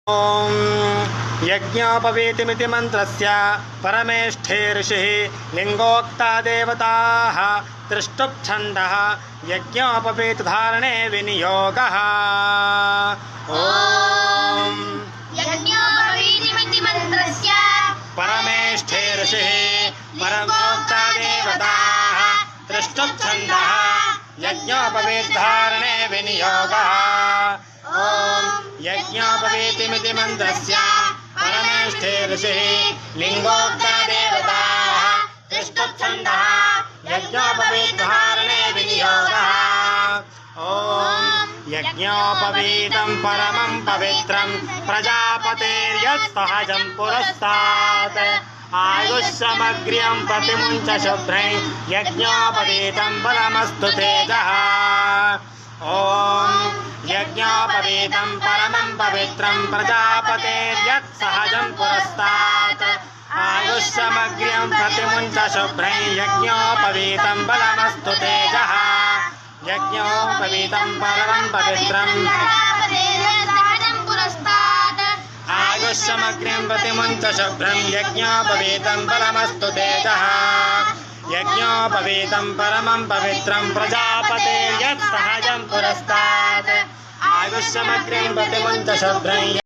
ओम यज्ञोपवीतिमिति मंत्रस्य परमेष्ठे ऋषिः लिंगोक्ता देवताः त्रिष्टुप्छन्दः यज्ञोपवीतधारणे विनियोगः। ओम यज्ञोपवीतिमिति मंत्रस्य परमेष्ठे ऋषिः लिंगोक्ता देवताः त्रिष्टुप्छन्दः यज्ञोपवीतधारणे विनियोगः। ओम यज्ञोपवीतिमिति मंत्रस्य परमेष्ठे ऋषिः लिंगोक्ता देवताः त्रिष्टुप्छन्दः यज्ञोपवीतधारणे विनियोगः। ओम यज्ञोपवीतं परमं पवित्रं प्रजापतेर्यत् सहजं पुरस्तात् आयुष्यमग्र्यं प्रतिमुञ्च शुभ्रं यज्ञोपवीतं बलमस्तु तेजः। ओम यज्ञोपवीतं परमं पवित्रं प्रजापतेर्यत् सहजं पुरस्तात् आयुष्यमग्र्यं प्रतिमुञ्च शुभ्रं यज्ञोपवीतं बलमस्तु तेजः। यज्ञोपवीतं परमं पवित्रं आयुष्यमग्र्यं प्रतिमुञ्च शुभ्रं यज्ञोपवीतं बलमस्तु तेजः। यज्ञोपवीतं परमं पवित्रं प्रजापतेर्यत् सहजं पुरस्तात् आयुष्यमग्र्यं प्रतिमुञ्च शुभ्रं